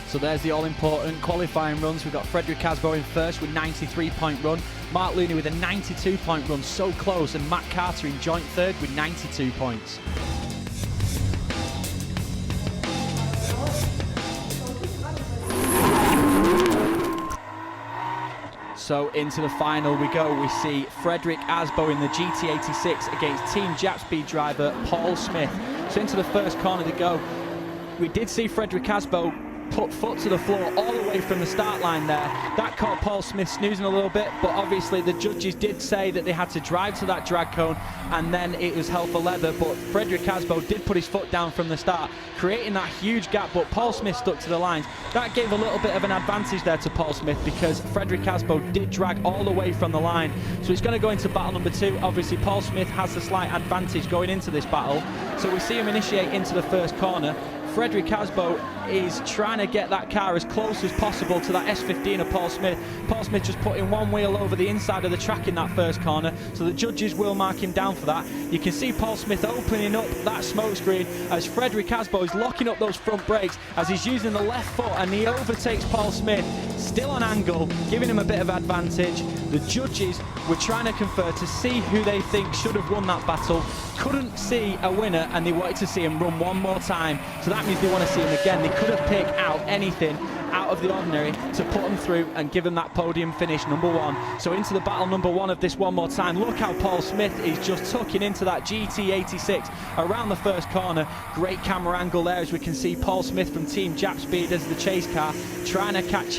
So there's the all-important qualifying runs. We've got Fredric Aasbo in first with 93-point run. Mark Looney with a 92-point run, so close, and Matt Carter in joint third with 92 points. So into the final we go. We see Fredric Aasbo in the GT86 against Team Japspeed driver Paul Smith. So into the first corner they go. We did see Fredric Aasbo put foot to the floor all the way from the start line there. That caught Paul Smith snoozing a little bit, but obviously the judges did say that they had to drive to that drag cone and then it was hell for leather. But Fredric Aasbo did put his foot down from the start, creating that huge gap, but Paul Smith stuck to the lines. That gave a little bit of an advantage there to Paul Smith because Fredric Aasbo did drag all the way from the line. So he's going to go into battle number 2. Obviously Paul Smith has the slight advantage going into this battle. So we see him initiate into the first corner. Fredric Aasbo is trying to get that car as close as possible to that S15 of Paul Smith. Paul Smith just putting one wheel over the inside of the track in that first corner, so the judges will mark him down for that. You can see Paul Smith opening up that smoke screen as Fredric Aasbo is locking up those front brakes as he's using the left foot, and he overtakes Paul Smith, still on angle, giving him a bit of advantage. The judges were trying to confer to see who they think should have won that battle. Couldn't see a winner, and they wanted to see him run one more time, so that means they want to see him again. They could have picked out anything out of the ordinary to put him through and give him that podium finish, number 1. So into the battle number 1 of this one more time. Look how Paul Smith is just tucking into that GT86 around the first corner. Great camera angle there as we can see Paul Smith from Team Japspeed as the chase car, trying to catch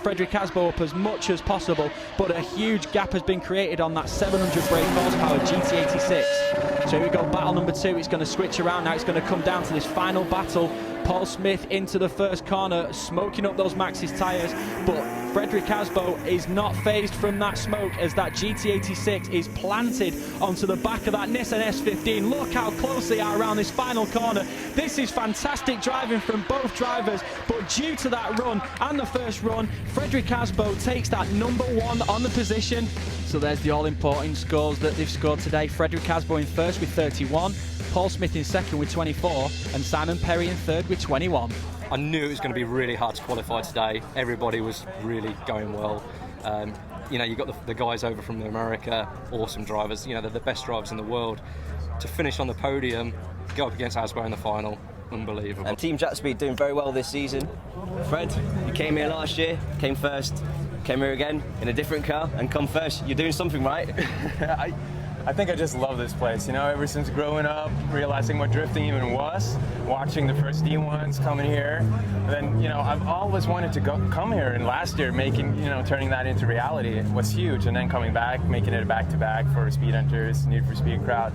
Fredric Aasbo up as much as possible, but a huge gap has been created on that 700 brake horsepower GT86. So here we go, battle number 2. It's going to switch around now. It's going to come down to this final battle. Paul Smith into the first corner, smoking up those Maxxis tyres, but Fredric Aasbo is not phased from that smoke as that GT86 is planted onto the back of that Nissan S15. Look how close they are around this final corner. This is fantastic driving from both drivers, but due to that run and the first run, Fredric Aasbo takes that number 1 on the position. So there's the all-important scores that they've scored today. Fredric Aasbo in first with 31, Paul Smith in second with 24, and Simon Perry in third with 21. I knew it was going to be really hard to qualify today. Everybody was really going well. You know, you got the guys over from America, awesome drivers. You know, they're the best drivers in the world. To finish on the podium, go up against Aasbo in the final, unbelievable. And Team Japspeed doing very well this season. Fred, you came here last year, came first, came here again in a different car and come first. You're doing something right. I think I just love this place, you know, ever since growing up, realizing what drifting even was, watching the first D1s coming here, and then, you know, I've always wanted to come here, and last year turning that into reality was huge, and then coming back, making it a back-to-back for Speedhunters, Need for Speed crowd.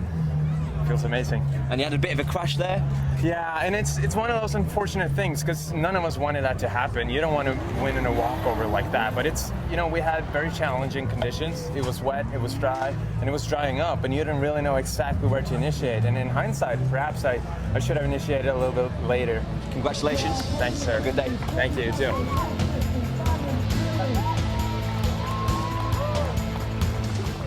Feels amazing. And you had a bit of a crash there? Yeah, and it's one of those unfortunate things because none of us wanted that to happen. You don't want to win in a walkover like that, but it's, you know, we had very challenging conditions. It was wet, it was dry, and it was drying up, and you didn't really know exactly where to initiate. And in hindsight, perhaps I should have initiated a little bit later. Congratulations. Thanks, sir. Good day. Thank you, too.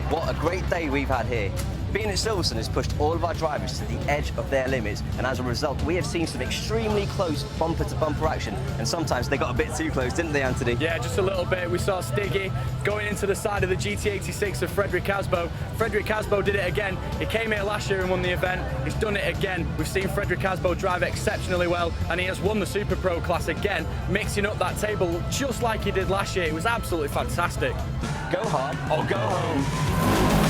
What a great day we've had here. Being at Silverstone has pushed all of our drivers to the edge of their limits, and as a result, we have seen some extremely close bumper-to-bumper action, and sometimes they got a bit too close, didn't they, Anthony? Yeah, just a little bit. We saw Stiggy going into the side of the GT86 of Fredric Aasbo. Fredric Aasbo did it again. He came here last year and won the event. He's done it again. We've seen Fredric Aasbo drive exceptionally well, and he has won the Super Pro class again, mixing up that table just like he did last year. It was absolutely fantastic. Go hard or go home.